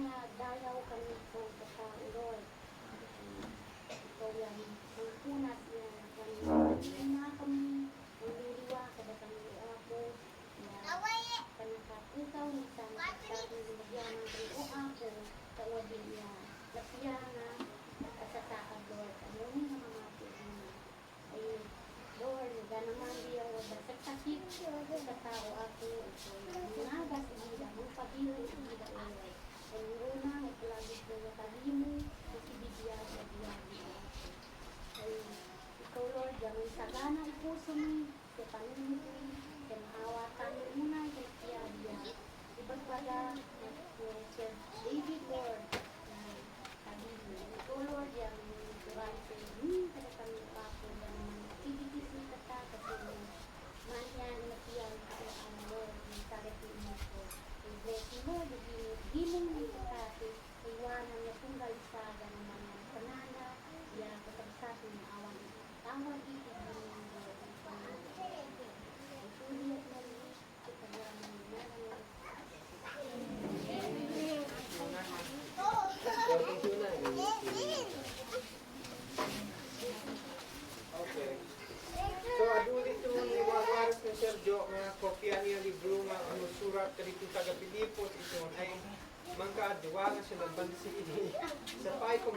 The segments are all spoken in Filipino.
nga dayaw kami po sa tao, Lord. Ikaw yan, ang punas yan, kami na kami, ang liliwa, kada kami ako, na panakatutaw ni sana, sabi ni Magyana, o ako, sa wadin niya, lapya nga, nakasataan, Lord, ano yung mga ay, Lord, ganaman diya, basag sakit, sa tao ako, naga sa gila, ang pag-iwan sa gila, Lord. Ang una, itlagit ko yung kalimo, kasi bigya sa diya. Ay, ikaw, Lord, yung sagana ipuso mo, sa panunod mo, sa mahawatan mo muna, sa siya diya. Ibang pala, Sir David, Lord, sabi mo, ikaw, Lord, yung turan sa inyo, kada kami ako, yung activities ni kata, kasi manyan na siya, ang Lord, yung sagat mo ko. Bless mo, gimong mo kata, iwanan na tunggal sa ganaman ng panana, ya kasabsat ng awan, tawag dito ng Lord, ang panana. Ay tuliyak na rin, kita ganaman na rin. Okay. So, adulit yung iwawaras ng Sergio, nga kopya niya libro nga ano surat karito taga Pilipos, ito ay mangkaadwa nga siya nagbansi ini. Sa pay ko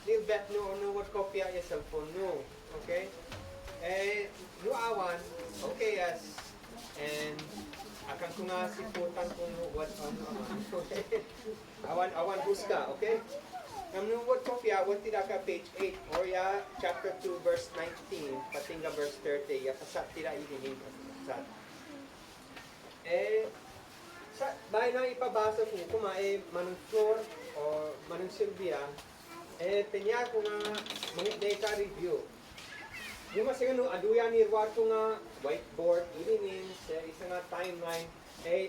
little bet no what kopya ya cellphone no. Okay? Eh, no awan, okay yes. And akan ko nga siputan kung what awan buska, okay? Namun what kopya, what tira ka page 8 or ya chapter 2 verse 19 patinga verse 30 ya pasat tira idinin pasat. Eh sa bahay na ipabasa ko kuma manung Flor o manung Sylvia tenya ko nga mangit ka review. Yung mas no aduyan ni Irwarto nga whiteboard idinin sa isa nga timeline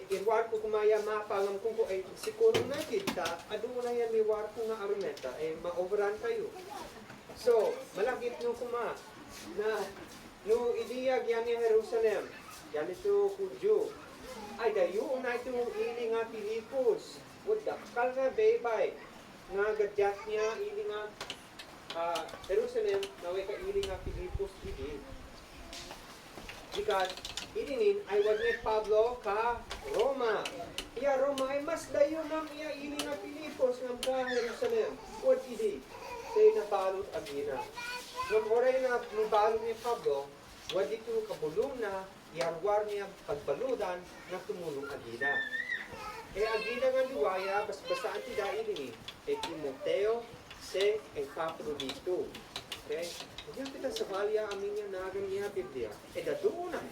irwar ko kumaya mapangam kung ko siguro na kita adu na yan may war ko nga aruneta ma-overrun kayo. So malagip nung kuma na no idiyag yan yung Jerusalem yan ito Kudyo ay dayo na ito ili nga Pilipos udakal nga baybay nga gadyat niya ili nga Jerusalem naway ka ili nga Pilipos ili because idinin ay wag ni Pablo ka Roma. Iya Roma ay mas dayo nam iya ili nga Pilipos ng ka Jerusalem. What idi? Say na balot agina. Nung oray na balot ni Pablo, wag dito kabulong na iarwar niya pagbaludan na tumulong agina. Agina nga liwaya, basbasaan ti dahil ni Timoteo se Epaprodito. Okay? Diyan kita sa balya amin niya nagang niya Biblia. Doon na.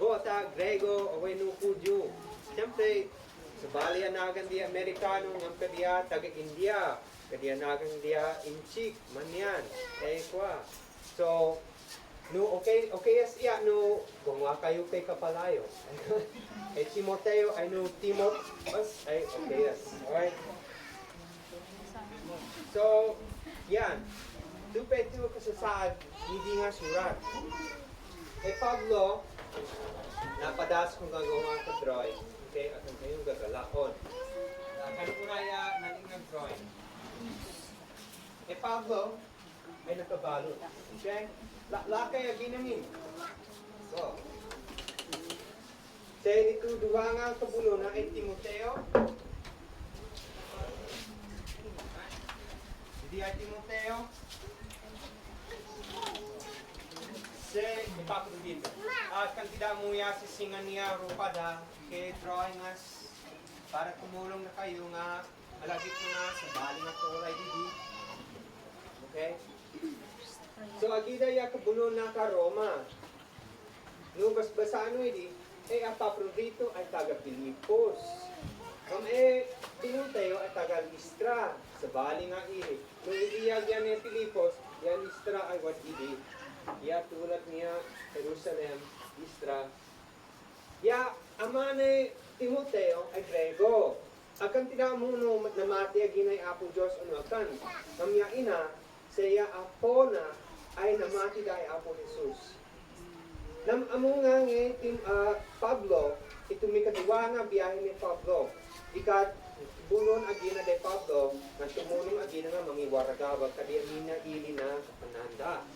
Ata Grego o Wenu Kudyo. Siyempre, sa balya nagan di Amerikano ng kadiya taga-India. Kadiya nagan diya Inchik, Manyan, kwa. So, no, okay yes, yeah, no, gumwa kayo kay Kapalayo. Timoteo, ay no, Timot, ay, okay yes. Alright. So, yan. Dupay ito kasasaad, hindi nga surat. Pablo, napadas kong gagawa ka drawing. Okay, at ang kayong gagalakon. Kano ko raya naling nag-drawing. Pablo, ay nakabalot. Okay? Lakay ang ginamin. So, sa ito duwa nga kabulo na ay Timoteo. Hindi ay Timoteo. Se Epaprodito. At kan tidak mo ya sisingan niya rupa da kay drawing as para tumulong na kayo nga malagit mo na sa bali nga tulay didi. Okay? So agida ya kabulo na ka Roma. No basbasano idi Epaprodito ay taga Pilipos. Timoteo ay taga Listra sa bali nga iri. No idiyag yan ni Pilipos, yan Listra ay what idi. Ya tulad niya Jerusalem, Listra. Ya ama ni Timoteo ay Grego. Akan tinamuno namati aginay apo Diyos ano akan. Kamya ina siya apo na ay namati dahil apo Jesus. Nam amo nga Pablo, ito may katuwa nga biyahe ni Pablo. Ikat Bulon agina de Pablo, nga tumulong agina nga mangiwaragawag kadi amina ili na kapananda.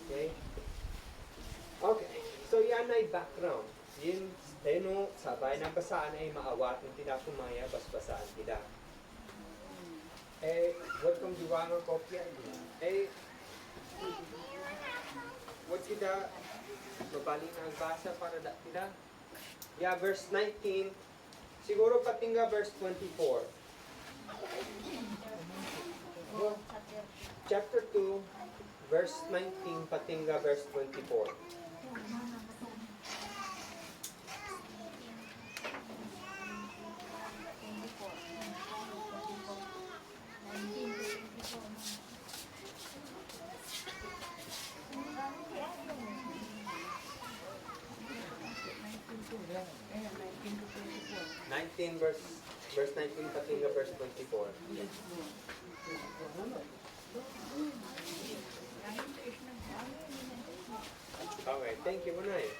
Okay? Okay. So yan ay background. Yun, tayo sabay na basaan ay maawat ng tinapumaya, basbasaan tida. What kung diwang ang kopya? What kita mabaling na ang basa para tida? Yeah, verse 19. Siguro patingga verse 24. Chapter 2, verse 19, patingga verse 24. Verse 19, patingga verse 24. Okay, thank you, Manay.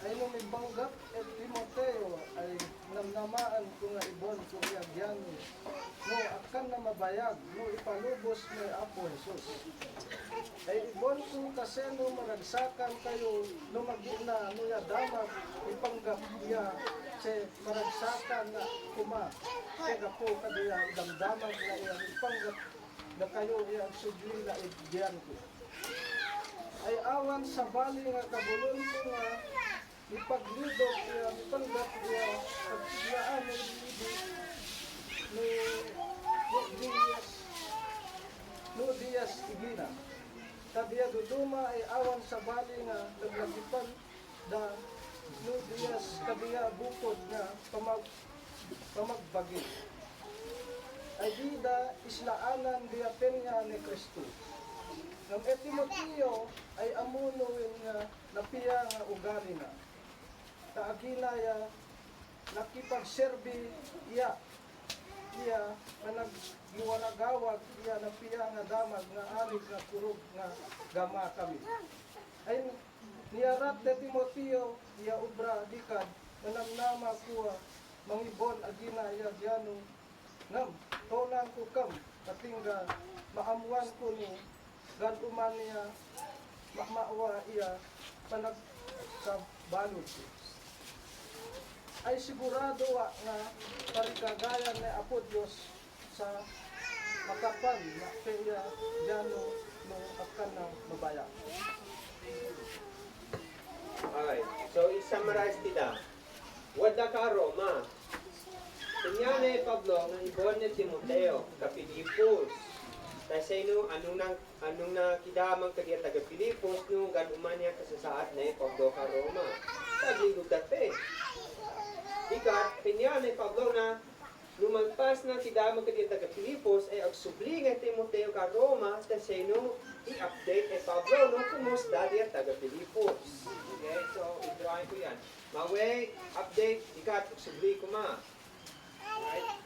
Ay mo may banggap at Timoteo ay namnamaan ko nga ibon ko iagyan no akan na mabayag no ipalubos ni Apo Jesus. Ay ibon ko kasi no maragsakan kayo no magina no ya damag ipanggap niya sa maragsakan na kuma kaya po kadiya damdamag na iya ipanggap na kayo iya subli na ibigyan ko. Ay awan sa bali nga kabulon ko nga ipaglidot niya, ipanggap niya at siyaan ng no Dias igina. Kadiya duduma ay awan sa bali nga naglagipan da no Dias kadiya bukod nga pamagbagi. Ay dida islaanan diya penya ni Kristo. Ng Timoteo ay amunuin nga napiya nga ugali na. Kaaginaya nakipagserbi iya managluwanagawag iya napiya nga damag nga alig nga kurog nga gama kami. Ay niyarat ni Timoteo iya ubra dikad manamnama kuwa mangibon aginaya diano ngam tonan ko kam katingga maamuan ko ni gantuman niya maawa iya panag sa balod ay sigurado nga parigagayan ni Apo Diyos sa makapan na kaya diyano no akan na mabaya. Okay, so i-summarize kita. Wada ka Roma. Tinyane Pablo nga ibon ni Timoteo ka Pilipos. Kasi no anong na kidamang kadiya taga Pilipos no ganuman niya kasasaad na Pablo ka Roma. Tagi dugate. Ikat pinyane Pablo na lumagpas na kidamang kadiya taga Pilipos ay agsubli nga Timoteo ka Roma kasi no i-update Pablo no kumusta diya taga Pilipos. Okay, so i-drawing ko yan. Maway, update, ikat, agsubli ko ma. Alright?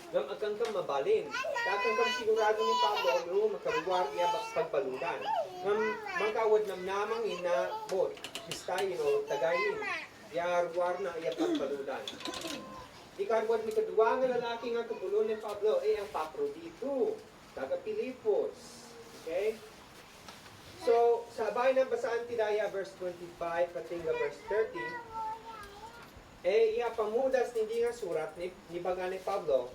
Ngam agkang kang mabalin. Kakang kang sigurado ni Pablo no makaruwar niya pagbaludan. Ngam magkawad nam namang ina bot. Istay no tagayin. Ya ruwar na iya pagbaludan. Ikarwad ni kadua nga lalaki nga kabulon ni Pablo ay ang Paprodito. Taga Pilipos. Okay? So, sabay na basaan tidaya verse 25 patinga verse 30. Iya pamudas hindi nga surat ni baga ni Pablo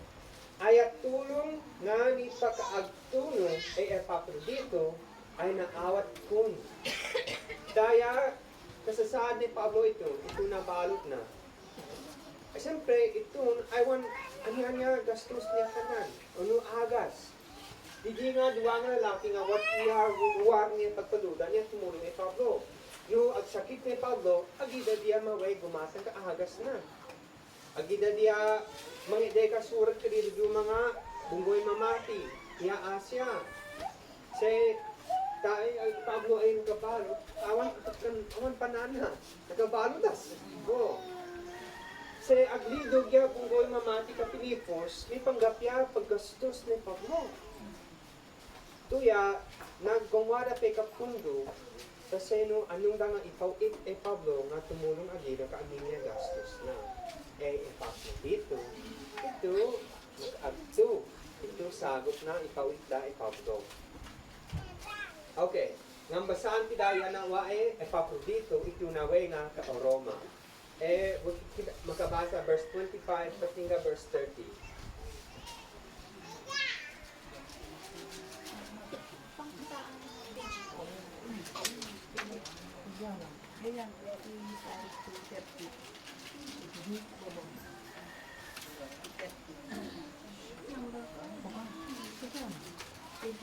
ayat tulong nga ni pakaagtuno ay Epaprodito ay naawat kun. Daya kasasaad ni Pablo ito na balot na. Siyempre, ito, niya gastos niya kanan. Ano agas. Hindi nga duwa nga lalaki nga what war niya pagpaludan niya tumulong ni Pablo. Yung agsakit ni Pablo, agida diya maway gumasang kaagas na. Agida diya mga ideka surat ka dito yung mga bunggoy mamati. Iya Asya. Say, Pablo ay nagkabalot. Awan panana. Nagkabalotas. Go. Say, aglido diya bunggoy mamati ka Pilipos, may panggapya paggastos ni Pablo. Tuya, nagkongwada pe kapundo, kasi no, anong da nga ipawit Pablo nga tumulong agila ka aming niya gastos na. Epaprodito. Ito, mag-agto. Ito, sagot na ipawit da Epapro. Okay. Ngam basaan ti daya na wae Epaprodito, ito na way nga ka-Roma. Makabasa verse 25, patinga verse 30. Pangkitaan page ko. Ayan, i-start to 30. Number 25.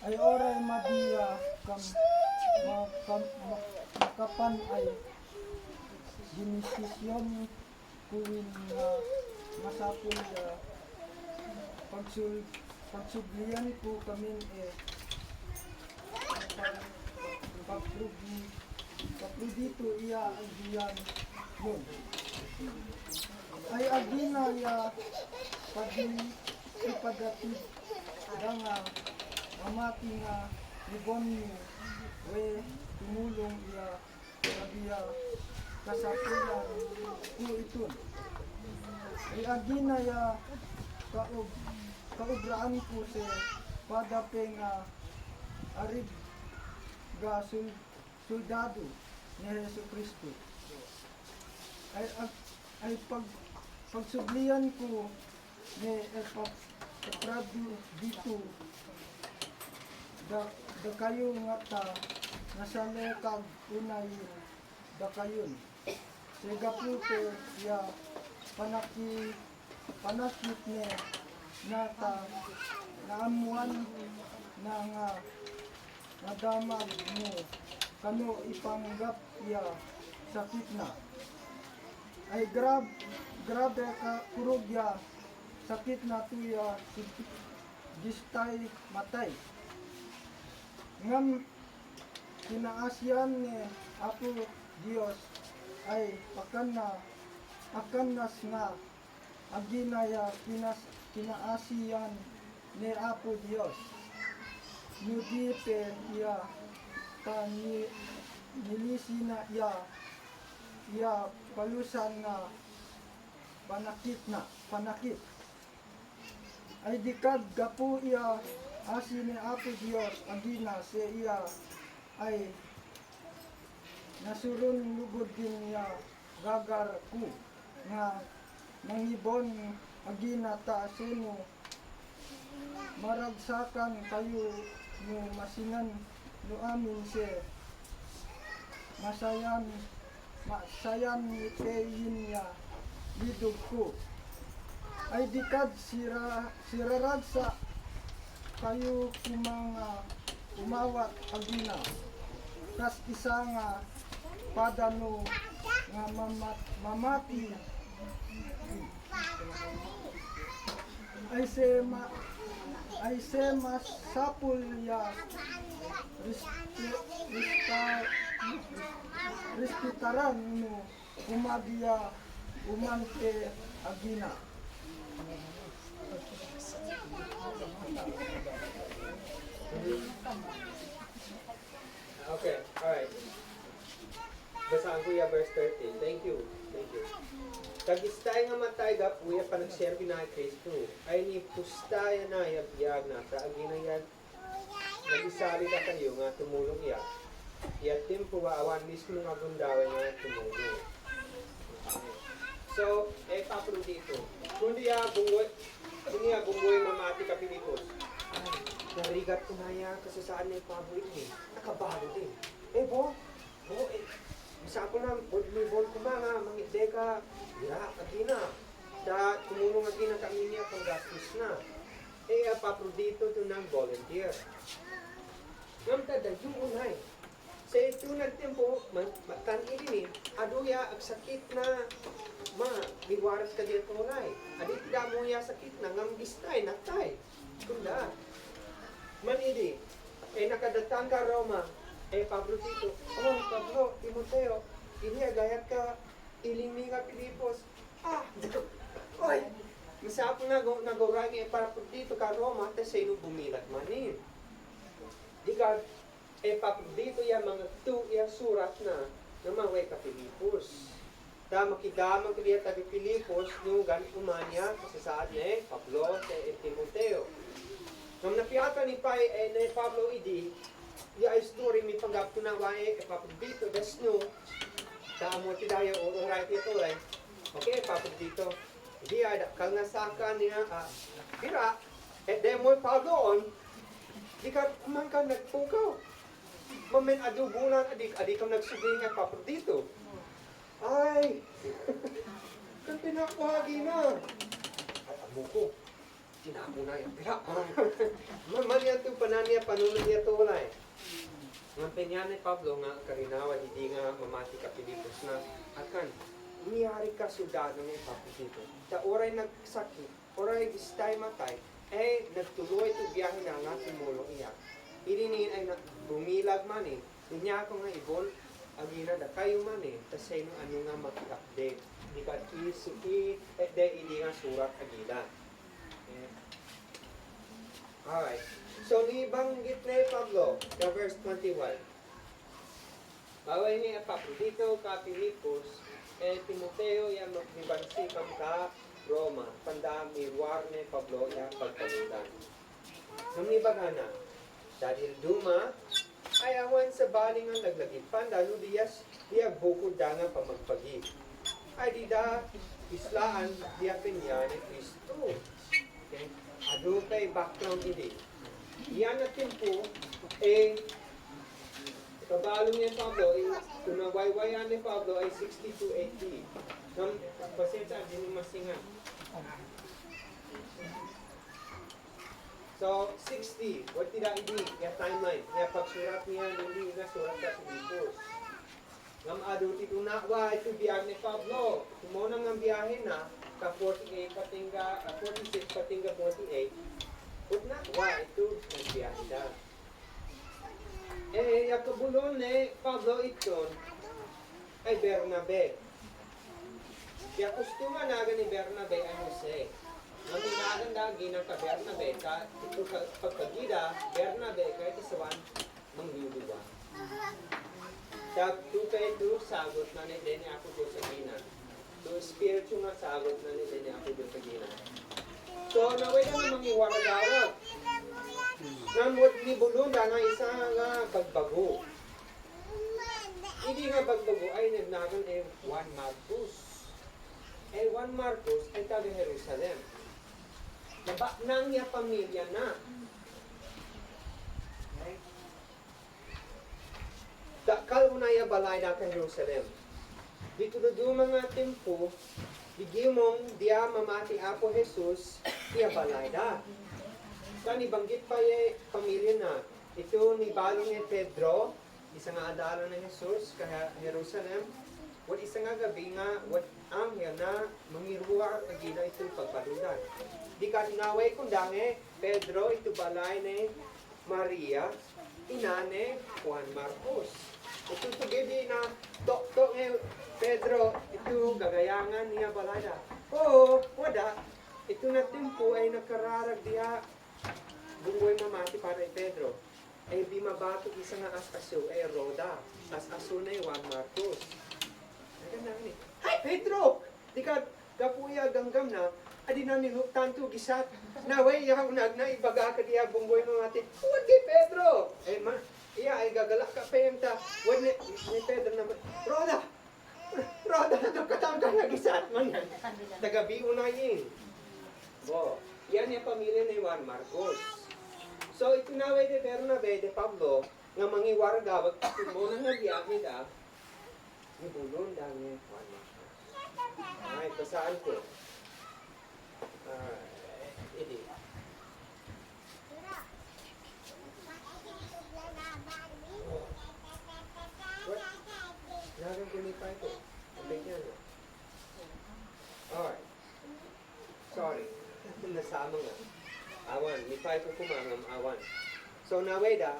Ay oray madia makapan ay dinisisyon kuwin nga masapul pagsublian ko kamin pagprudito iya ang diyan yun. Ay agina ya ipadatid nga amati nga libon ni we tumulong iya kabiya kasapulan ku iton. Ay agina ya kaubraan ko sa padape nga arig ga soldado ni Hesus Kristo. Ay pagsublian ko ni Epaprodito da kayo nga ta nasalekag unay da kayon. Sega puto ya panakit ni nata naamuan na nga nadamag mo kano ipanggap ya sakit na. Ay grabe ka kurog ya sakit na tuya distay matay. Ngam kinaasyan ni Apo Dios ay akanas nga aginaya kinaasiyan ni Apo Dios. Nudipe ya nilisi na ya palusan na panakit. Ay dikad gapu iya asi ni Apo Dios agina sa iya ay nasurun lugod din ya gagar ku nga nangibon agina ta sino maragsakan kayo no masinan no amin se masayan iteyin ya lidog ko. Ay dikad siraragsa kayo kumanga umawat agina kas isa nga padano nga mamati ay se masapul ya respetaran no umagiya umante agina. Okay, alright. Basaan ko ya verse 13. Thank you. Kagistay nga matay gap, uya pa nagserbi na kay Kristo. Ay ni pustaya na yabiyag na, kaagina yan. Nagisali na kayo nga tumulong iya. Iya tempo wa awan mismo nga gundawin nga tumulong. So, Epaprodito. Kundi ya bunggoy mamati ka Pilipos. Narigat ko na ya kasi saan na ipaboy ni. Nakabalo din. Masa ko na, may bol ko mga mangideka. Ya, agina. Da, tumulong agina kami niya pang gastos na. Epaprodito to ng volunteer. Ngamtada, yung unay. Sa ito nagtempo, matan-ini, aduya, ang sakit na liwaras ka dito unay. Adit da mo ya sakit na, ngamgistay, natay. Kunda. Manidi, nakadatang ka Roma, Epaprodito, Pablo, Timoteo, ini agayat ka, ilimi ka Pilipos. Oy! Masapo na nagorang Epaprodito ka Roma, tapos sa'yo bumilat manin. Dika, dito ya mga tu ya surat na namaway ka Pilipos. Ta makidamang kaya tabi Pilipos nung gan umanya kasi saad ni Pablo sa Timoteo. Nung napiyata ni Pai ni Pablo idi, ya ay story mi panggap ko na wae Pablo dito desno. Ta amo ti dayo oray ito ay. Okay, Pablo dito. Di ay kal nga saka niya pira demo Pablo on. Di ka man ka nagpukaw. Mamen adu bulan adik kam nagsugay nga Pablo dito. Ay, kan pinakawagi na. Ay, amo ko. Tinamo na yan. Pira. Man yan itong pananya, panunan niya ito wala eh. Nga penyan ni Pablo nga karinawa, hindi nga mamati ka Pilipos na akan, umiyari ka sudado ng Pablo dito. Ta oray nagsakit, oray gistay matay, nagtuloy ito biyahe na nga tumulo iya. Irinin ay bumilag man eh. Niya ako nga ibon, agina da kayo man eh, tas sa'yo ano nga mag-update. Di ka isuki, hindi nga surat agila. Alright. So, nibanggit na Pablo, the verse 21. Baway niya Pablo dito ka Pilipos, Timoteo yan magnibansi kam ka Roma, pandami war ni Pablo yan pagkalutan. Nung nibagana, dahil duma, ay awan sa balingan naglagipan, lalo diya bukod dangan pamagpagi. Ay di da islaan diya pinya ni Kristo. Okay? Ado kay background ini. Iyan natin po, kabalo niya Pablo, kung nawaywayan ni Pablo ay 60 to 80. Nang pasensya, din masinga. So, 60, what did I do? Yung timeline. Kaya pagsurat niya, hindi na surat sa Pilipos. Ngam ado tito na, ito biyahe ni Pablo. Tumunang ng biyahe na, ka 48 patingga, 46 patingga 48. But na, ito nagbiyahe na. Yung kabulon ni Pablo ito, ay Bernabe. Kaya kustuma na ni Bernabe ay Jose. Nang inaganda, ginang ka Bernabe, ito pagpagida, Bernabe, kahit isawan, mangluluwa. Kaya ito, sagot na ni Dene ako doon sa gina. So, spiritual na sagot na ni Dene ako doon sa gina. So, naway na namang iwaradawag. Namot ni Bulunda nga isa nga bagbago. Hindi nga bagbago ay nagnagan Juan Marcos. Juan Marcos ay taga Jerusalem. Nang niya pamilya na. Okay? Dakal mo na iya balay na ka Jerusalem. Dito do mga tempo, bigimong dia mamati Apo Jesus, iya balay da. Kani banggit pa yung pamilya na. Ito ni balong ni Pedro, isa nga adala na Jesus, kaya Jerusalem. What isa nga gabi nga, what anghel na mangiruwa at agila ito pagpadudan. Di ka tinaway kung dange, Pedro, ito balay ni Maria, inane Juan Marcos. Ito tugidi na tok-tok ni Pedro, ito gagayangan niya balay na. Oo, wada. Ito na tempo ay nakararag diya bungoy mamati para kay Pedro. Ay di mabato isa nga as-aso ay Roda. As-aso na Juan Marcos. Hi Pedro! Di ka kapuya ganggam na, adi na niluktan to gisat. Naway ya unag na ibaga ka diya bungoy mamati. Huwag kay Pedro! Iya ay gagalak ka pa yung ta. Huwag ni Pedro naman. Roda! Roda! Katang ka na gisat man yan. Tagabi unayin. Bo, yan yung pamilya ni Juan Marcos. So, itinaway ni Bernabe de Pablo nga mangiwarga, wag muna nga biyahe da, ibulon da ni Juan Marcos. Ay, pasaan ko. Idi. What? Lagang kumipay ko. Ang bigyan na. Alright. Sorry. Nasama nga. Awan. Lipay ko kumangam awan. So, naweda,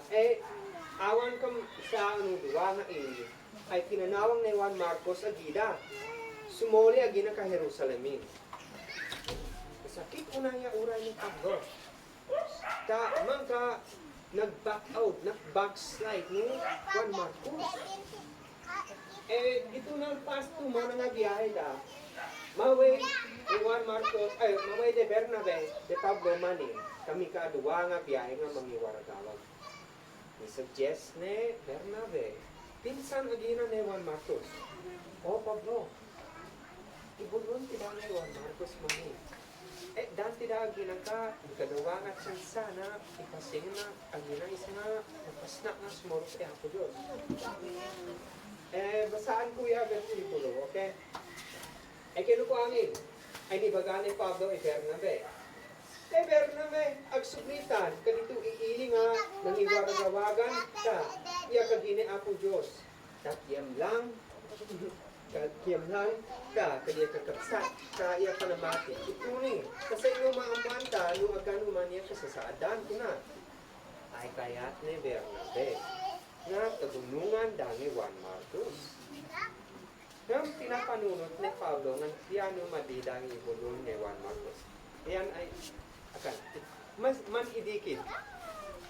awan kam sa duwa nga ini, ay kinanawang ni Juan Marcos agida. Sumoli agina ka Jerusalemin. Sakit unaya uray ni Pablo. Ta, man ka, nag-back out, nag-backslide ni Juan Marcos. Ito na pasto mo nga biyahe da. Maway ni Juan Marcos, maway de Bernabe, de Pablo Mani, kami kaduwa nga biyahe nga mangiwaragawag. I-suggest ni Bernabe, pinsan agina ni Juan Marcos. O Pablo, ibulon tida ni Juan Marcos Mani. Dan tidak ginaka, ikaduwa nga tsansa na ipasing na agina isa nga napasnak nga sumurot kay ako Diyos. Basaan ko yung versikulo, okay? Kinukuangin, ay di baga ni Pablo Bernabe. Bernabe, agsuglitan, kanito iili nga, nangiwaragawagan ka, iya kagini ako Diyos. Takyam lang ka, kaya kakapsat, kaya panamati. Ito ni, kasi yung maamanta, yung aganuman niya kasasaadan ko na. Ay kaya't ni Bernabe, nga kagunungan dangi Juan Marcos. Nga pinapanunot ni Pablo, nga tiyano madidang ibulong ni Juan Marcos. Yan ay, man idikit,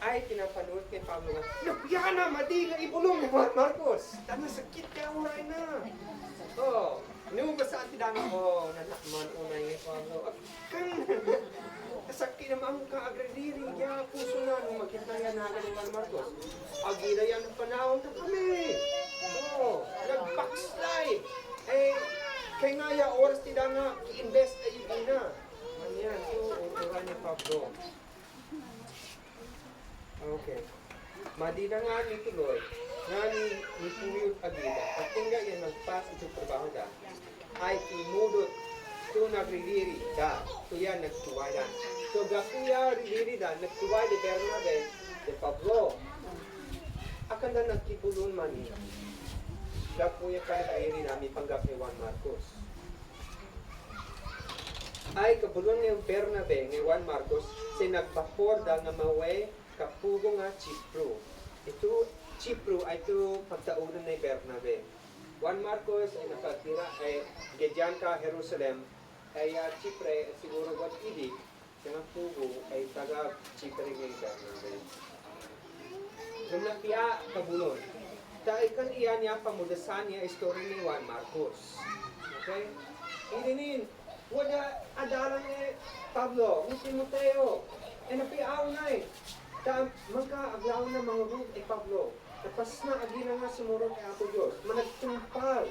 ay pinapanunot ni Pablo nga, napiyana madi nga ibulong ni Juan Marcos. Tama sakit kaya unay na. Oh, nung basaan tidang nanakman unay ni Pablo. Kasakit naman ka agrediri niya, puso na nung makita yan na ni Juan Marcos. Agila yan ng panahon na kami. Oh, nag-backslide. Kaya nga ya, oras tida nga, i-invest ay yun na. Yan, so, uturan ni Pablo. Okay. Madina nga ni tuloy, nga ni Puyod Agila, at tingga yan nagpas ito trabaho da, ay imudot ito nagriliri da, ito yan nagtuwayan. So, gakuya riliri da, nagtuway de Bernabe, de Pablo. Akan na nagkipulun man niya. Gakuya ka nagriliri na, may panggap ni Juan Marcos. Ay kabulon ni Bernabe, ni Juan Marcos, si nagbapor da nga maway kapugo nga Chipro. Ito, Chipro ay ito pagtaunan ni Bernabe. Juan Marcos ay nakatira, ay gedyan ka Jerusalem, ay Chipre, siguro what idi, yung pugo ay taga Chipre ni Bernabe. Nagnapiya kabulon. Dahil kan iyan niya pamudasan niya istorya ni Juan Marcos. Okay? Idinin, wala adalan ni Pablo, ni Timoteo, napiaw na eh. Magkaaglaw na mga rug ni Pablo. Tapos na agila nga sumurot kay ako Diyos. Managtumpal.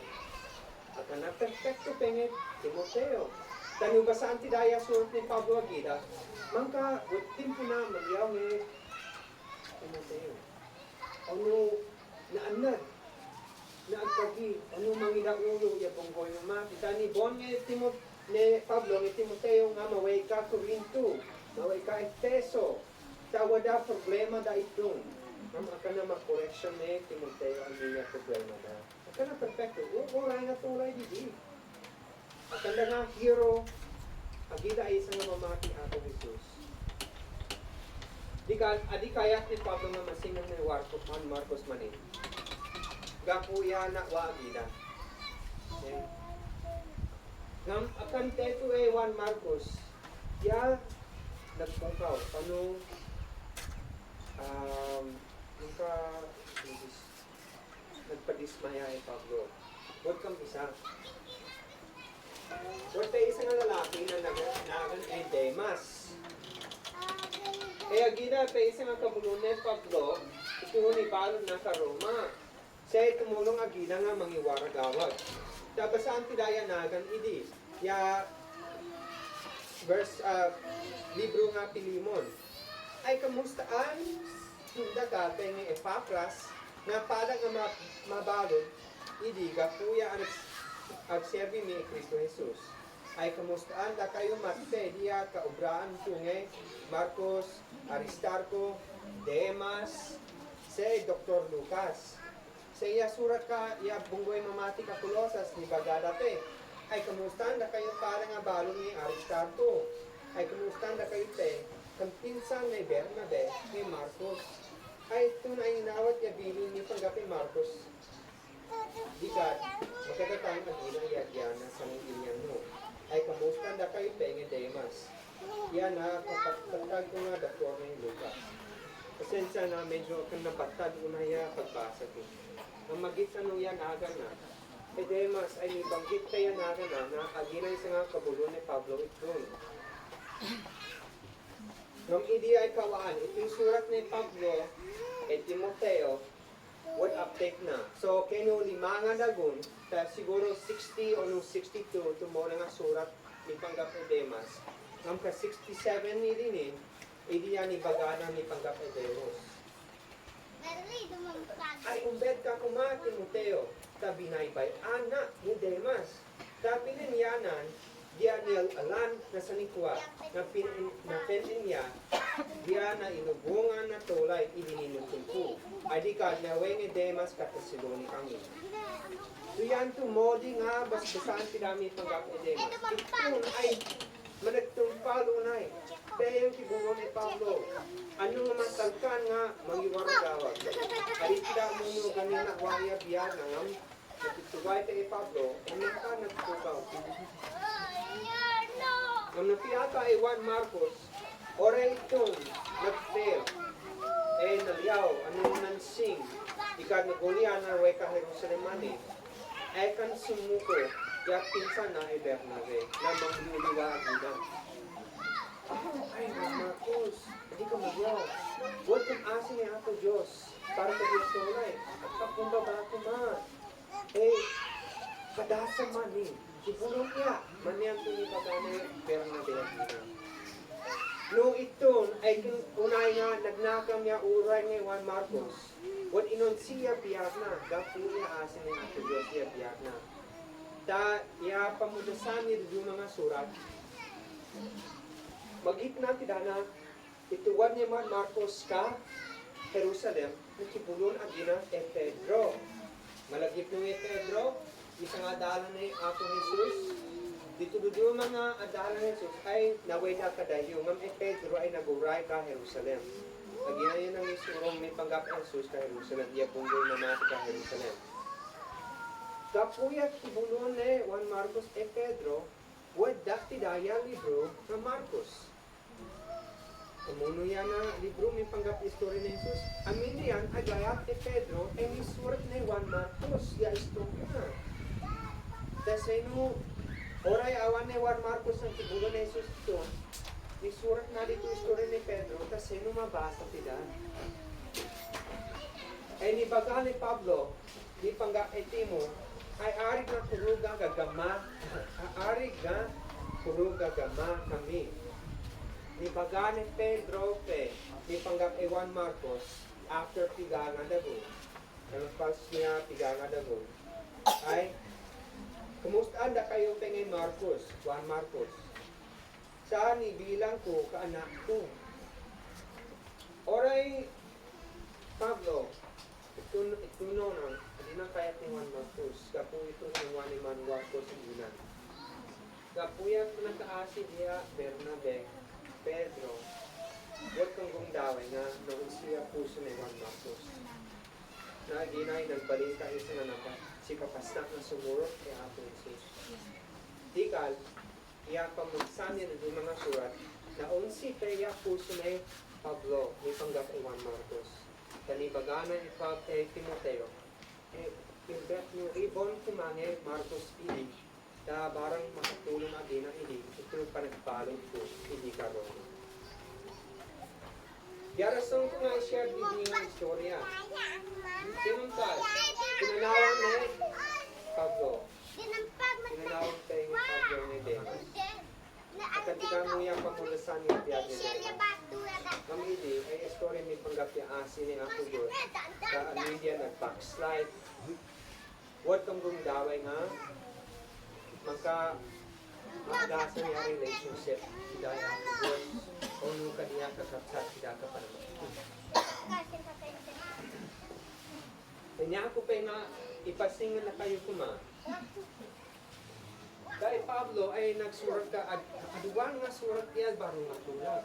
At na perfecto pengit Timoteo. Tanubasaan ti daya surot ni Pablo agila. Mangka, timpo na magyaw ni Timoteo. Ano, naanad. Naagpagi. Ano mangida ulo ya bonggoy ma. Kita ni Bon ni Pablo ni Timoteo nga maway ka Corinto. Maway ka Efeso. Wala problema da itong. Akan na ma-correction ni Timoteo ang niya problema da. Akan na perfecto. Uray na tulay di. Akan na nga hero. Agida ay isang mamati ato Jesus. Adi kayat ni Pablo nga masingang ni Juan Marcos manin. Gapuya na wa agida. Ngam akan teto Juan Marcos. Ya nagpungkaw. Ano nagpadismaya ay Pablo. Huwag kang isa. Huwag tayo isang lalaki na nagan ay Demas. Kaya gina tayo isang kabulon ni Pablo, ito ni balon na sa Roma. Siya tumulong agina nga mangiwaragawag. Tapos saan tidaya nagan idi? Ya libro nga Pilimon. Ay kamustaan hunda ka ni Epapras na palang nga mabalod idi gapuya ang serbi ni Kristo Jesus. Ay kamustaan da kayo matse diya kaubraan tungay Marcos, Aristarco, Demas, si Dr. Lucas. Sa iya surat ka iya bunggoy mamati ka Colosas ni Bagadate. Ay kamustaan da kayo palang nga balod ni Aristarco. Ay kamustaan da kayo te kang pinsan ni Bernabe ni Marcos. Ay tunay inawat niya bilin niya panggapi Marcos. Dikat, magkatatang ang ilang yagyana sa nangilian mo. Ay kamusta na kayo pengen Demas. Yan na, kapagtag ko nga doktor ni Lucas. Pasensya na medyo kang nabatad unaya pagbasa ko. Ang magit ano yan aga na. E Demas ay nibanggit kaya naga na aginay sa nga kabulon ni Pablo itun. Ngam idi ay kawaan, itong surat ni Pablo at Timoteo would uptake na. So, keno lima nga dagon, ta siguro 60 o no 62 tumo na nga surat ni Panggap Demas. Ngam ka 67 ni din idi yan ibagana ni Panggap Demas. Ay umbed ka kuma Timoteo, ta binaybay anak ni Demas. Ta pinanyanan, diya niya alam na sa nikwa, na pinin niya, diya na inubungan na tulay ilininutulpo. Ay di ka naway ni Demas katasiloni kami. Tuyan tumodi nga basbasan pinami Panggap Demas. Itun ay managtumpalo na eh. Kaya yung tibungon ni Pablo, ano nga matalkan nga magiwang gawag. Ay tidak mo nyo ganina waya biya na nga, natutugay kay Pablo, ano ka nagtukaw. Ang napiyata ay Juan Marcos, oray itong nag-fail, eh naliyaw, anong nansing, ikaw nagulyan na way ka Jerusalemani, ay kan sumuko, yak pinsan na ay Bernabe, na mangliwa aginan. Ay, Marcos, hindi ka magyaw. Huwag kang asin niya ako, Diyos, para ka Diyos tulay. At kakumbaba ko ma. Eh, kadasa man eh. Sibulong niya. Maniyang tunipagana Bernabe aginan. Nung iton ay unay nga nagnakam niya uray ni Juan Marcos. What inon siya biyak na, gapu niya asin niya ako Diyos siya biyak na. Ta iya pamudasan niya yung mga surat. Magit na tidana, ituwan niya Juan Marcos ka, Jerusalem, nakibulon agina e Pedro. Malagip nung e Pedro, isang adalan ni Apo Jesus. Dito doon mga adalan ni Jesus ay naway na kadayo. Ngam e Pedro ay naguray ka Jerusalem. Agina yun ang isurong may Panggap Jesus ka Jerusalem. Iya punggol na natin ka Jerusalem. Kapuya kibulon ni Juan Marcos e Pedro, wad tidaya libro ng Marcos. Kumuno yan na libro may Panggap istorya ni Jesus. Amin yan, agayat ni Pedro, ay nisurat ni Juan Marcos, ya istorya na. Kasi no, oray awan ni Juan Marcos ang kibulo ni Jesus ito, nisurat na dito istorya ni Pedro, kasi no mabasa tida. Ay nibaga ni Pablo, di Panggap etimo, ay arig na kuruga gagama, arig na kuruga gagama kami. Ni baga ni Pedro pe, ni Panggap Juan Marcos, after piganga dago, nagpas niya piganga dago, ay, kumusta anda kayo pe ngay Marcos, Juan Marcos? Saan ibilang ko kaanak ko? Oray, Pablo, ituno na, hindi na kayat ni Juan Marcos, kapo ito si Juan Iman Marcos Ina. Kapuya ko nagkaasi diya Bernabe, Pedro, huwag kang gumdaway nga noon siya puso ni Juan Marcos. Na ginay nagbalita isa na naman, si kapasnak na sumurot kay Apo Jesus. Dikal, iya pamugsan niya ng mga surat, na unsi kaya puso ni Pablo, ni Panggap Juan Marcos. Kanibagana ni Pab kay Timoteo, imbet niyo ibon kumange Marcos Pili, na barang makatulong agina hindi, ito panagbalog ko, hindi karon. Yarasong ko nga i-share din yung istorya. Sinuntal, pinanawan ni Pablo. Pinanawan kayo ni Pablo ni Demas. At katika mo yung pamulasan yung biyag ni Demas. Kami di, ay istorya may Panggap yung asin ni Apo Diyos. Sa Lydia nag-backslide. Huwag kang gumdaway nga. Magdasa niya relationship. Tidak yung Apo Diyos. O nung kaniya kakapsat, tidak ka pa naman. Kanya ako pa na ipasingan na kayo kuma. Dahil Pablo ay nagsurat ka, aduan nga surat niya, baru nga tulad.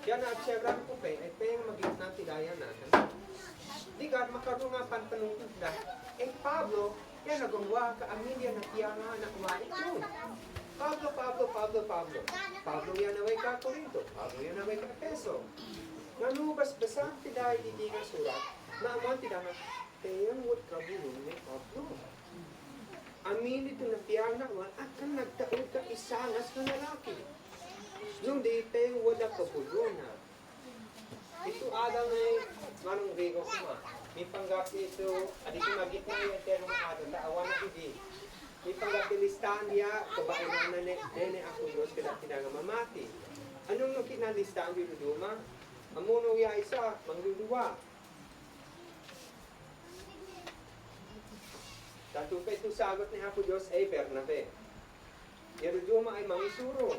Kaya na-aksyaran ko pa, ay pa yung magiging natidaya natin. Di ka, makaroon nga pantanong na, Pablo, yan nagungwa ka, amin yan, nakiya nga, nakuha ito. Pablo yan naway ka Corinto, Pablo yan naway ka Peso. Nanubas basa tidak hindi nga surat. Naaman tidak nga. Kaya what kabulong ni Pablo. Amin ito na piyang na wan akan nagtaon ka isangas na lalaki. Nung di tayo wala kabulong na. Ito adang ay manong rego kuma. May panggapi ito, adito magitna yung terong adang taawan na hindi. May panggapi listahan niya, kabain na nene ako Diyos kada tinangamamati. Anong nung kinalistahan yung duduma? Amuno ya isa, mangluluwa. Tatupay ito sagot ni Apo Diyos ay Bernabe. Yung duduma ay mangisuro.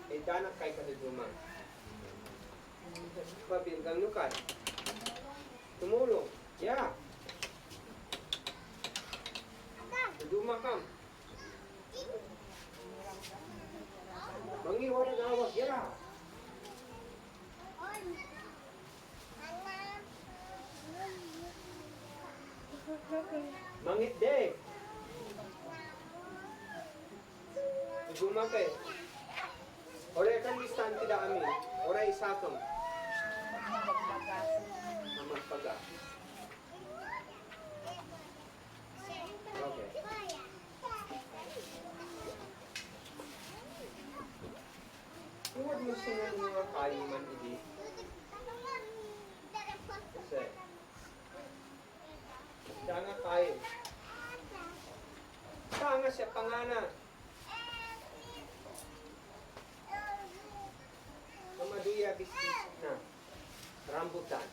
Ay danak kay kaduduma. Pabilgang nukat. Tumulong. Ya. Duduma kam. Mangiwa na gawag. Ya. Mangit de. Duduma kay. Oray kan listan tidak amin. Oray isakam. Magpaga. Okay. Huwag mo sinang mga kaiman hindi. Kasi, danga kain. Tanga siya pangana. Mamaduya bisnis na. Rambutan.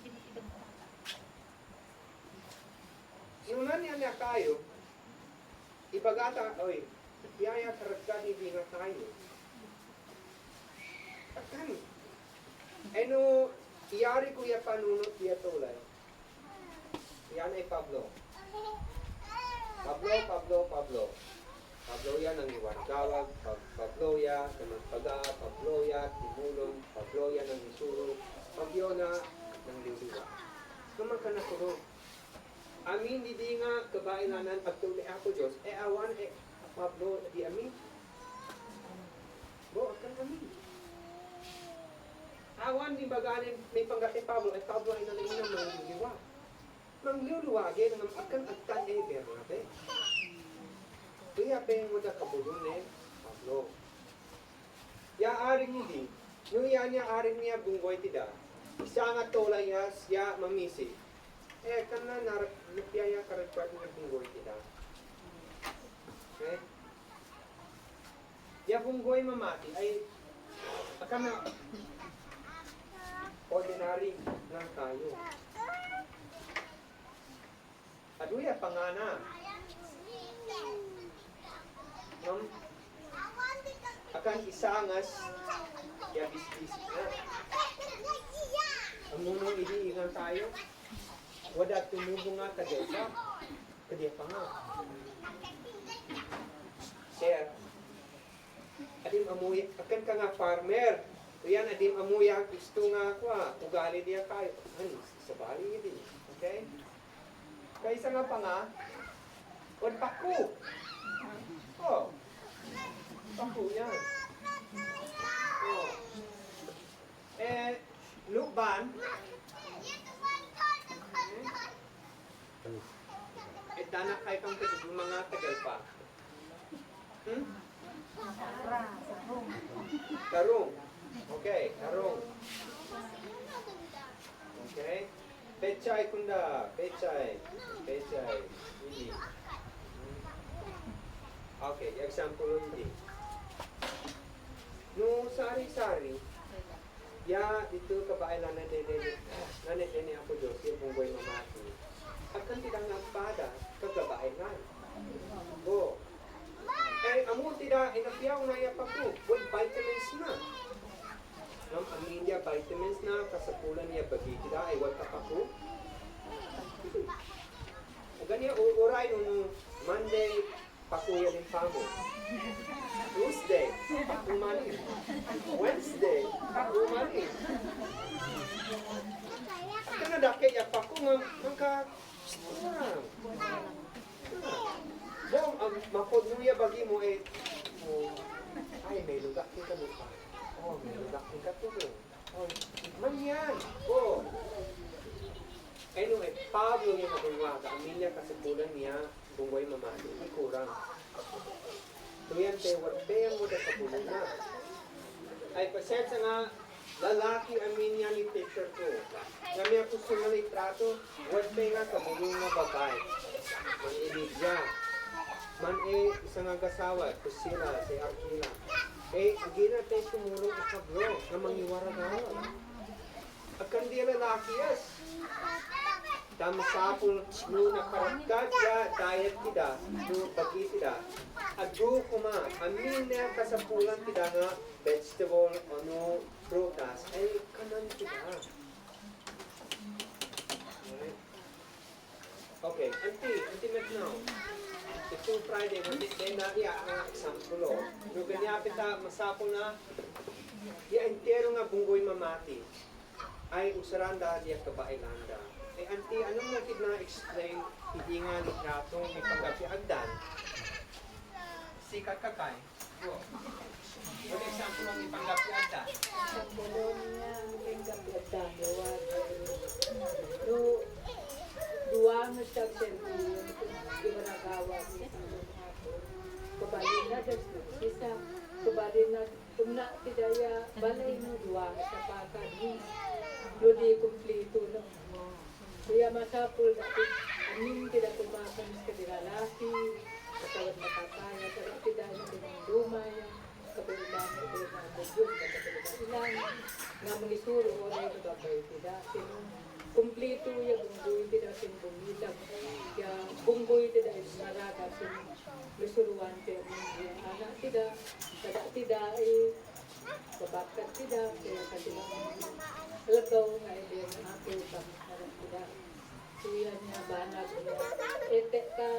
Sinunan niya kayo, ibagata, oy, piyaya karagka ni Bina kayo. Akan. Ano, iyari ko ya panunot ya tulay. Yan ay Pablo. Pablo yan ang iwargawag, Pablo yan ang magpaga, Pablo yan timulong, Pablo yan ang isuro, Pablo na ng liwliwa. Naman ka nakulong. Amin, hindi nga kabailanan pagtuli ako Diyos, awan Pablo di amin. Bo, akan amin. Awan di baganin may panggati Pablo, Pablo ay nalain ng mangliliwa. Mangliliwa, gaya ng akan agtan Bernabe. Kaya pa yung mga kabulong ni Pablo. Ya aring hindi, nung yan niya aring niya bunggoy tida, isa nga tolay siya mamisi. Kan na napiyaya karagpag niya bunggoy tida. Okay? Ya bunggoy mamati ay akan na ordinary lang tayo. Aduya pangana. Akan isangas ya bisbis na. Amunong iniingan tayo. Wada tumubo nga tagay pa. Kadiya pa nga. Sir, adim amuya, akan ka nga farmer. Kuyan adim amuya, gusto nga ako ugali niya kayo. Sa bali hindi. Okay? Kaysa nga pa nga, wad paku. Oh. Paku yan. Oh. Luban. Danak kay kang kasi mga tagal pa. Karong. Okay, karong. Okay. Pechay kunda, pechay. Hindi. Okay, example hindi. No sari-sari. Ya, dito kabailan na nene ako Diyos, yung bunggoy mamati. Akan tidak nagpada, kagabailan. Go. Amo tidak, inapiyaw na iya pa po. With vitamins na. Nam amin niya vitamins na, kasapulan niya bagi tidak, ay wag pa po. Ganyan, uray nung Monday, pakuya din pa mo. Tuesday, pakumani. Wednesday, pakumani. At na dake ya paku mangka Bom, mapod mo ya bagi mo ay may lugar kita mo pa. Oh, may laking katulong. Oh, man yan. Oh. Anyway, Pablo yung nakuha. Kaamilya kasapulan niya, bunggoy mamali. Hindi kurang. Tuyan tayo, what bayan mo na kapulan na? Ay, pasensya nga, lalaki amin yan yung picture ko. Kami ako sunod na itrato, what bayan nga kabulong na babae. Man Elidya. Man isang agasawa, Kusila, si Arkila. Agina tayo tumulong ikablo na mangiwara na. Akan di lalaki yes. Tama sapul no nakarakat ya diet kita, no bagi kita. Adu kuma, amin na kasapulan kita nga vegetable ano prutas ay kanan kita. Right? Okay, auntie now. Ito Friday, hindi na iya ang example. No ganyan kita masapol na ya entero nga bunggoy mamati. Ay usaranda diya kabailanda. Auntie, anong mo na-explain hindi nga litrato may paggabi agdan? Sikat kakay. What example ng ipanggabi agdan? Sa Bologna, ang kapitang gawad. Dua mo siya serviyo, di ba nagawa niya? Kabalin na, isa, kabalin na, tumna, tidaya, balay mo, dua sa pakad, di kumplito na. Kaya masapul natin, amin tidak kumakan sa lalaki, katawad na papaya, pero tidak na din ang lumay, kapilang na din ang bugyog, kapilang ilan, nga mangisuro, wala yung babay tidak, kumplito yung bunggoy tidak sin bumilag, kaya bunggoy tidak yung naraga sin lusuruan, kaya anak tidak, tidak, babakat tidak, kaya katilang lagaw nga hindi ang aking pagkakarap tidak. Tuyan niya, banag niya. Ete ka,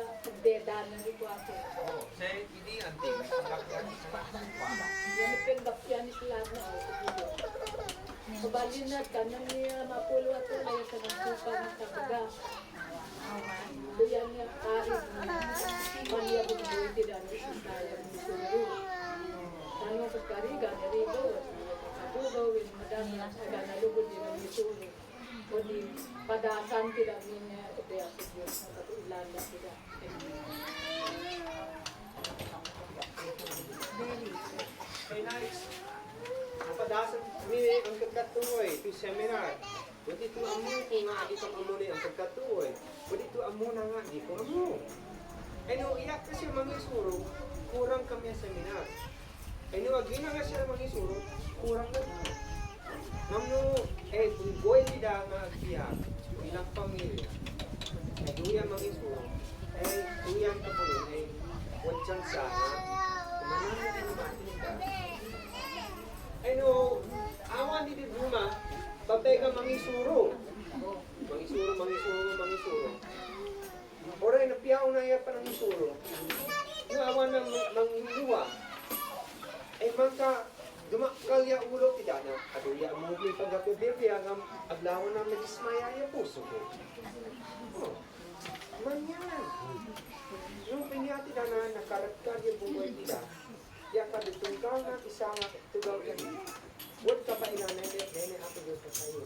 dedan na rin ko ako. Oh, say, hindi auntie, may panggabi agdan. Yan ipinggap yan sila na ako. Kabalin na, kanang niya mapulo ato na yung sanang ng kabaga. Tuyan niya, arin niya. Manya bumbuhay tidak na isasayang misuro. Ano sa kariga, narigo, kabugaw, madami na nalugod din ang misuro. O di, padasan tidak niya, ito yung Diyos na katuilan na tidak. Hey, nice. Napadasan kami ang pagkatuloy, ito seminar. Pwede ito amo ko nga, di ka kumuli ang pagkatuloy. Pwede ito amo na nga, di ko amo. No, iyak kasi mangisuro, kurang kami sa seminar. No, agina nga siya mangisuro, kurang na. Namno, bunggoy tidak nga agbiyak, ilang pamilya. Duya mangisuro, duya ang kapulong, wadyang sana, kumanang na mati ka. No, awan di Ruma, babay ka mangisuro. Mangisuro. Oray, napiyaw na iya pa ng isuro. No, awan ng manghiluwa. Mangka, dumakal ya ulo ti dana. Aduya mo may pagkapibirya ng aglawan ng nagismaya ya puso ko. Oh, manyan. Nung pinyati dana, nakarakar yung buhay nila. Ya kadutungkal na isa nga tugaw yan. Huwag ka pa inanay, nene ako Diyos ka sa'yo.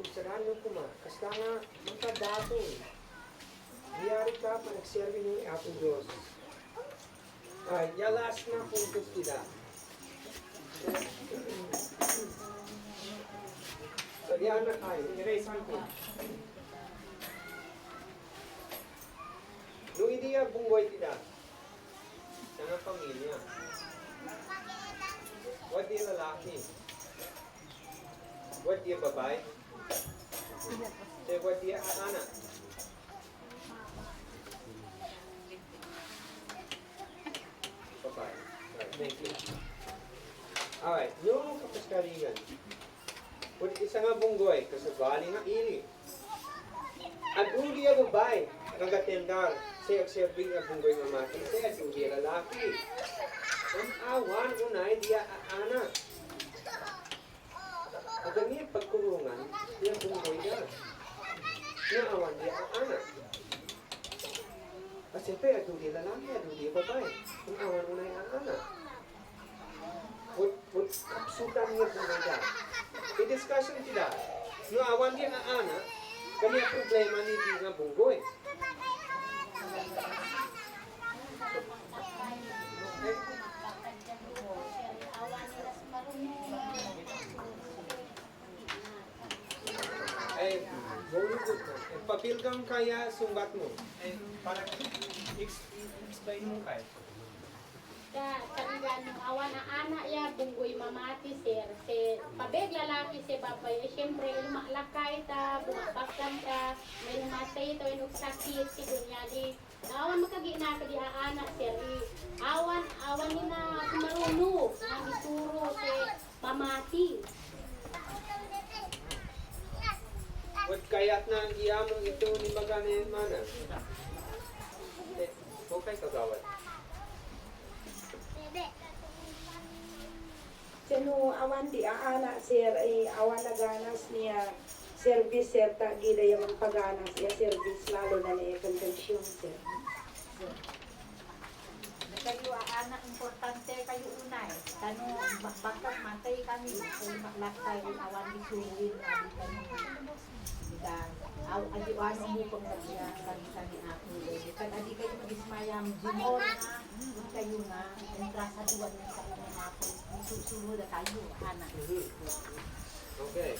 Usaran nyo kuma, kasta nga magkadato. Diyari ka pa nagservi nyo yung ako Diyos. Yalas na puntos nila. So, diyan na tayo. Erase ko. Nung hindi yan bunggoy nila, sa pamilya. What di lalaki? What di babae? Say, what di anak? Babae. Right, thank you. Alright, yung kapaskarigan. Kung isa nga bunggoy, kasabali nga ili. At uli ang babae, nagatendar, say observing ang bunggoy mamati, say at uli lalaki. Ang awan, unay, diya anak. At ganyan pagkurungan, diya bunggoy na. Diya awan, diya anak. At siyempre, at uli lalaki, at uli babae. Ang awan, unay, anak. kapsutan niya bumada. I-discussion tidak. No awan dia nga anak, kanya problema ni di nga bunggoy. Ay, bulugot na. Papil kang kaya sumbat mo. Eh, parang explain mo kay. Kanila nung awan na anak ya bunggoy mamati sir si pabeg lalaki si babay siyempre lumalakay ta bumabakam ta may namatay ito yung sakit si dunyali awan makagina ka di anak sir awan ni na kumaruno na misuro si mamati What kayat na ang iyamong ito ni maganin mana? Okay kagawad. Sino awan di aana sir ay awan na ganas niya service sir ta gida yung paganas niya service lalo na niya convention sir. Kayo anak importante kayo unay. Kano bakit matay kami kung maklakay awan di suwin na di kami. Dan adiwan mo pang nagyan kami ako. Kan adi kayo magismayam jumor na kayo na entras sa duwan sa inyo ako. Susunod na kayo anak. Okay.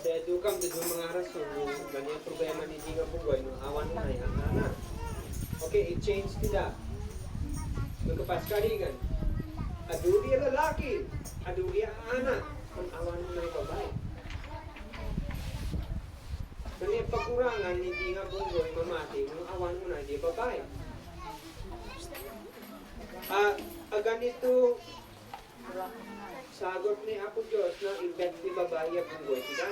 Sa edukam dito mga rason yung ganyan problema ni Diga Bugoy no awan na ang anak. Okay, i-change tidak. Magkapaskarigan. Adu dia lalaki, adu dia anak, kung awan mo na ipabay. Ganyan pagkurangan ni Diga Bugoy mamati, kung awan mo na di babay. Ganito sagot ni Apo Diyos na imbet ni babae at bunggoy sila.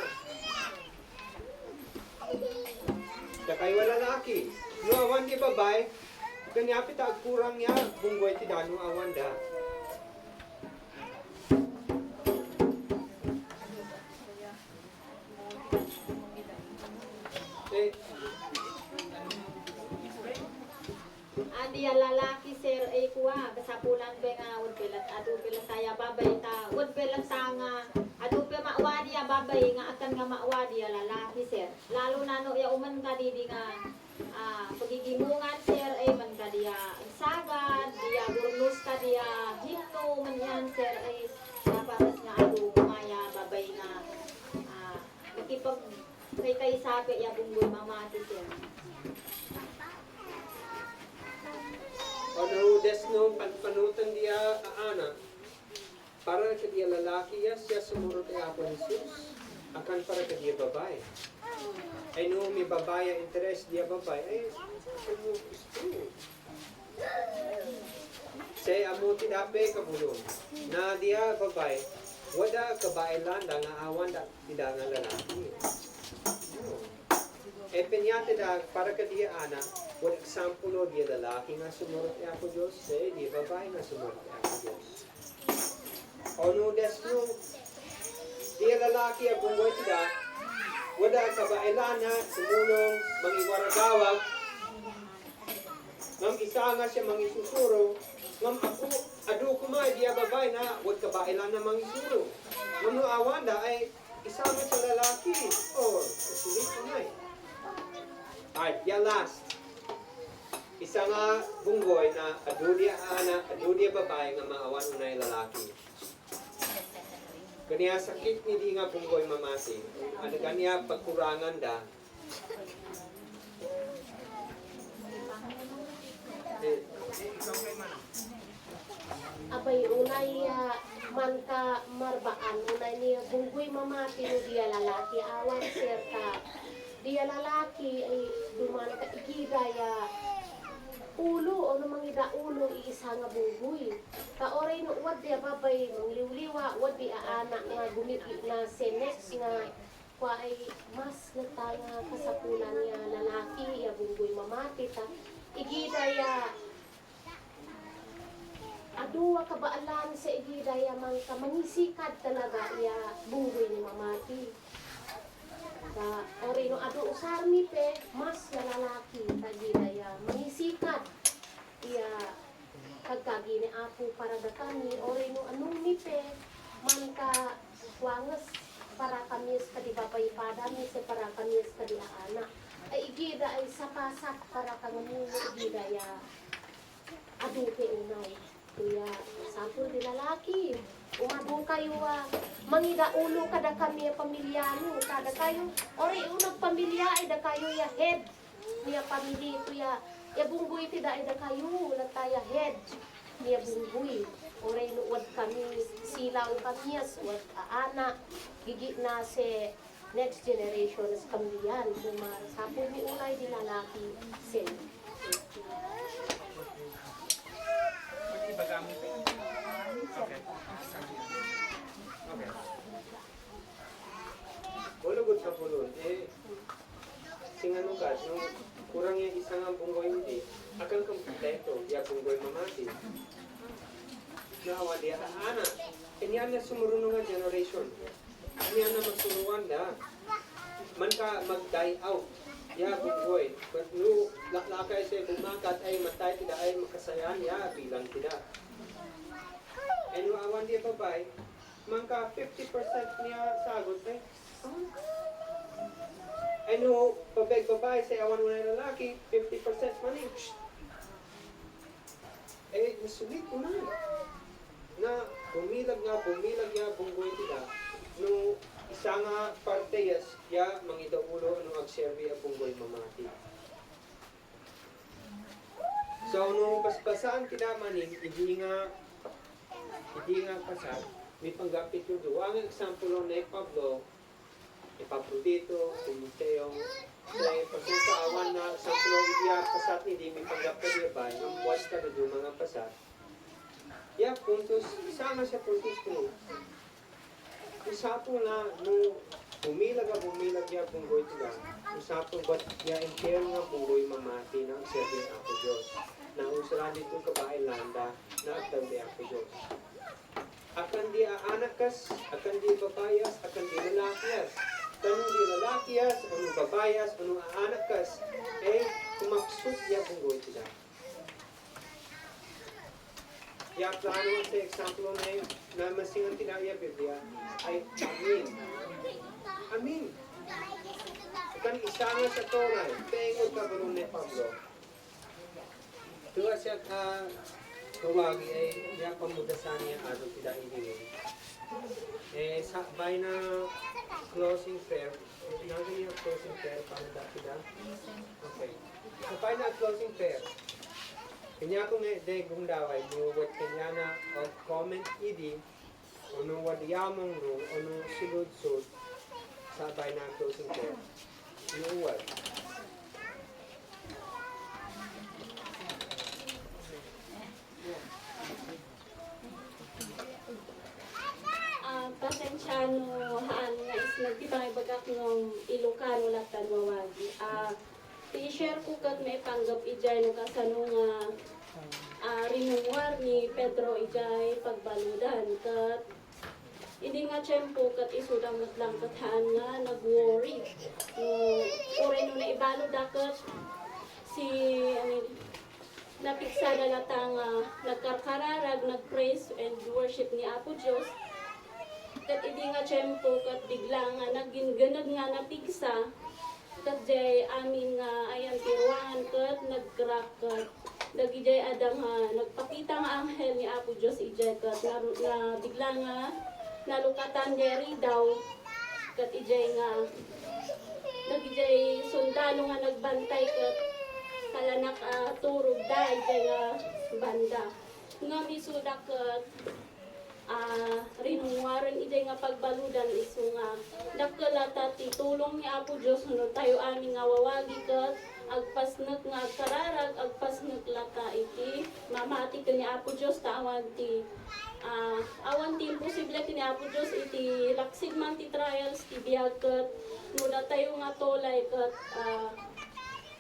Kaya wala lalaki. No awan di babae, kanyapit ang kurang niya, bunggoy sila, no awan da. Eh, adi ang lalaki sir ay kuha kasapulan ba nga wad pelat adu pelat saya babay ta wad pelat sanga adu pe mawadi ya babay nga akan nga mawadi ya lalaki sir lalo na no ya uman ka di nga pagigimungan sir ay man ka diya sagad diya gurnus ka diya hito man yan sir ay paparas nga adu kumaya babay nga makipag kay sabi ya bunggoy mamati sir. ano desno panutan dia anak para ke dia lalaki ya siya sumurot ay Apo Jesus akan para ke dia babae. Ay no may babae interest dia babae ay ano gusto. Say amo tidape kabulong na dia babae wada kabailan da nga awan da tidak nga lalaki. Penyate da para ka dia anak, wala example no dia lalaki nga sumurot ni Apo Diyos, di babae nga sumurot ni Apo Diyos. Ono desno, dia lalaki ang bunggoy tida, wala kabailan na sumulong, mangiwaragawag, ngam isa nga siya mangisusuro, ngam ako, adu kumay dia babae na, wala kabailan na mangisuro. Ngam no awanda ay isa nga sa lalaki, sulit kumay. Alright, yan last. Isa nga bunggoy na adudia anak, adudia babae nga maawan unay lalaki. Kaniya sakit ni di nga bunggoy mamati. Ano kaniya pagkurangan da. Abay unay man ka marbaan unay niya bunggoy mamati no diya lalaki awan sir ka diya lalaki ay duman ka ikidaya ulo o no mangida ulo iisa nga bunggoy ka oray no wad diya babay mangliwliwa wad di anak nga gumiti na senex nga kwa ay mas natanga kasapulan niya lalaki ya bunggoy mamati ta ikidaya aduwa kabaalan sa igidaya man ka mangisikad talaga iya bunggoy ni mamati. Ka orino adu usarmi pe mas na lalaki tagidaya mangisikad iya kagkagi ni Apo para da kami, ore no anong nipe, man ka wangas para kami sa kadibabay padami sa para kami sa kadiaana. Ay igida ay sapasak para kangamuno igida ya aduke unay. Kuya, sapul di lalaki. Umabong kayo mangida ulo kada kami pamilyano. Kada kayo, ore unag pamilya ay da kayo ya head. Niya pamilya kuya. Ya bunggoy ti da ay da kayo. Lataya head. Niya bunggoy. Ore nuwad kami silaw kami wad aana. Gigi na se next generation sa kamilyan. Kumar sapul ni unay di lalaki. Sen. Iba gamit eh. Okay. Okay. Bulugod ka pulun. Singano ka, nung kurang yung isang ang bunggoy hindi, akan kang kompleto, ya bunggoy mamati. Naawa diya, ana, kanyan na sumurunong nga generation. Kanyan na magsuruan na. Man ka mag-die out. Ya bunggoy. But no, lakay sa bumakat ay matay tidak ay makasayan, ya bilang tidak. And awan diya babay, man ka 50% niya sagot eh. Ano, pabeg babae sa awan unay lalaki, 50% man eh. Eh, nasulit ko na. Na bumilag ya bunggoy tila. No, isa nga parte ya mangida ulo no agserbi ang bunggoy mamati. So, no basbasan tila maning, hindi nga pasal, may panggapit yung doon. Ang example na Pablo, Epaprodito, Timoteo, sa pasensaawan na example iya pasat hindi may panggapit niya ba, yung buwas ka na doon mga pasat. Ya, puntos, sama siya puntos ko. Usapo na, no, bumilag ya bunggoy tila. Usapo ba't ya impero nga bunggoy mamati ng serbi ako Diyos. Na usalan dito kabae landa na agtaw di ako Diyos. Akan di aanakas, akan di babayas, akan di lalakias. Kano di lalakias, ano babayas, ano aanakas, eh, kumaksot ya bunggoy tila. Ya plano sa eksemplo na masingan tinaya Biblia ay amin. Amin. Kan isa nga sa Torah, pengod ka ba ni Pablo? Tuwa siya kawagi ay ya pamudasan niya ano tidak ingin. Eh sabay na closing prayer. Tinawag niya closing prayer para tidak. Okay. Sabay na closing prayer. Kanya kung degong daway, nuwat kanya na comment idi, o nuwat yamong no, o nu silud-sud, sabay na closing prayer. Nuwat. Pasensyano haan nga is nagtibay bagak ng Ilocano latan wawagi. I-share ko kat may panggap ijay no kasano nga rinuwar ni Pedro ijay pagbaludan kat hindi nga tiyempo kat isudang matlang kathaan nga nag-worry. Ore no na ibalod dakat si napiksa na latang nagkarkararag, nag-praise and worship ni Apo Diyos. Kat hindi nga tiyempo kat bigla nga nagginganag nga napiksa. Kat jay amin nga ayan tiruangan kat nag-crack kat dagijay adang nagpakita nga anghel ni Apo Diyos ijay kat na bigla nga nalukatan deri daw kat ijay nga dagijay sundalo nga nagbantay kat kalanak turog da ijay nga banda nga misudak kat rinungaran ijay nga pagbaludan iso nga nakalata ti tulong ni Apo Diyos no tayo amin nga wawagi kat agpasnek nga agkararag agpasnek lata iti mamati ka ni Apo Diyos ta awan ti imposible ti ni Apo Diyos iti laksig man ti trials ti biyag kat no da tayo nga tolay kat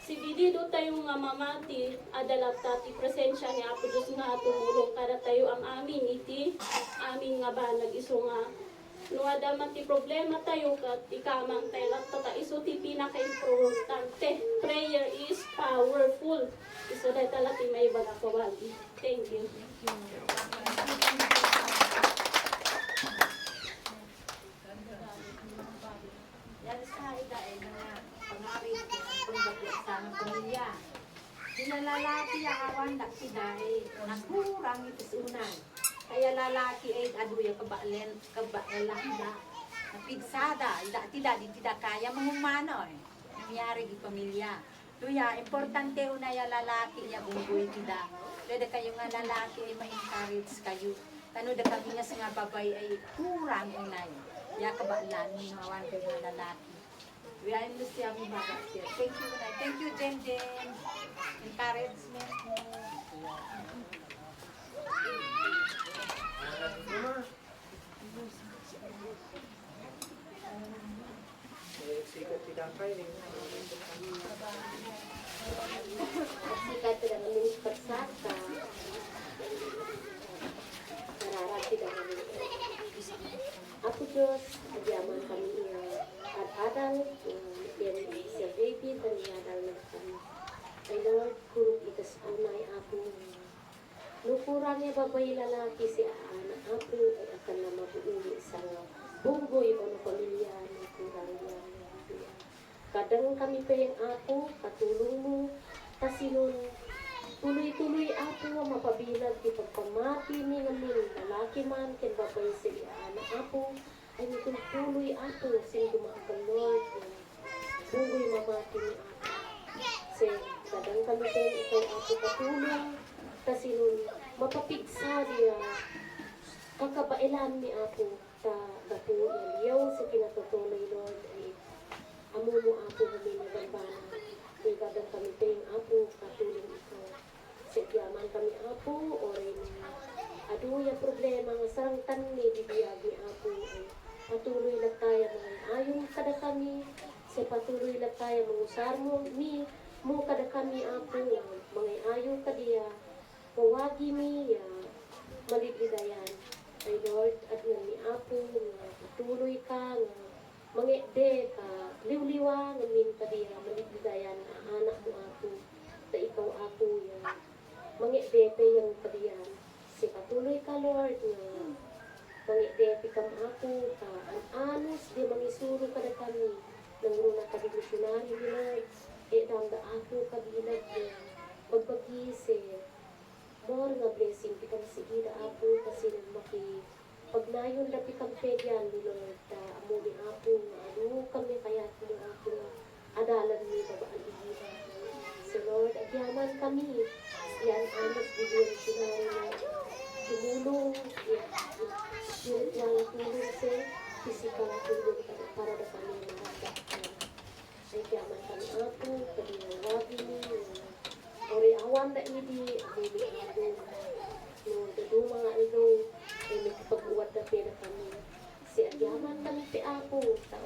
si Bidido tayo nga mamati, adalata ti presensya ni Apo Diyos nga tumulong kada tayo ang amin iti amin nga banag iso nga No ada man ti problema tayo kat ikamang tayo lang tata iso ti pinaka-importante. Prayer is powerful. Iso dahil tala ti may baga kawali. Thank you. Yan sa ida ay mga pangarit pagbago sa mga pamilya. Sila lalaki ang awan na siday, nagkurang itusunan. Kaya lalaki ay aduya kabaalanda, napigsada, tidak kaya mahumano eh. Nangyari di pamilya. Tuya, importante una ya lalaki ya bunggoy tidak. Dada kayo nga lalaki ay ma-encourage kayo. Tano da kami nga sa nga babay ay kurang unay. Ya kabaalan ni awan kayo nga lalaki. We are in the same baga siya. Thank you, unay. Thank you, Jen Jen. Encouragement mo. Mama. Sikat tinapay eh. Sikat tidak kami persaka. Nararap tidak kami. Aku Diyos, agyaman kami ad-adal, yan sa baby, taniyadal na kami. Ay Lord, kurog itas unay ako. Nukurang niya babay lalaki si anak ako ay akan na mabuuli sa bunggoy o na pamilya ng kurang niya. Kadang kami pa yung ako, katulong mo, kasi nun, tuloy-tuloy ako mapabilag di pagpamati ni ngamin lalaki man ken babay sa anak ako ay tuloy ako sin dumakal Lord bugoy mamati ni ako sin kadang kami ken ikaw ako katulong kasi nun mapapigsa diya kakabailan ni ako ta gato liyaw sa kinatutuloy Lord ay amo mo ako kami nagambana kaya kadang kami ken ako katulong ikaw yaman kami apo oray na adu yung problema nga sarang tanni bibiyag ni apo ay patuloy lang tayo mga ayong kada kami sa patuloy lang tayo mangusar mo mi mo kada kami apo mga ayong kadiya pawagi mi malibidayan ay Lord at nga ni apo nga patuloy ka nga mga de ka liwliwa nga min kadiya malibidayan nga anak mo apo ta ikaw apo yan mga depe yung kadiyan. Si patuloy ka, Lord, nga mga depe kam ako, ka ang anos, di mangisuro ka na kami, nang runa ka di missionary ni Lord, damda ako kabilag niya, magpag-isip, more nga blessing, pikang sigida ako, kasi nang pagnayon na pikang pedyan ni Lord, amo ni ako, nga ano kami kaya mo ako, adalan ni babaan igida. So Lord, agyaman kami, yan anos bigyan sinari na tumulong spiritual na tulong sa physical na tulong para na kami mahagdakan ay kaman kami ako kalinawagi ori awan na idi abuli ako no dado mga ilo ay may pag-uwat na pera kami si agyaman kami pe ako ta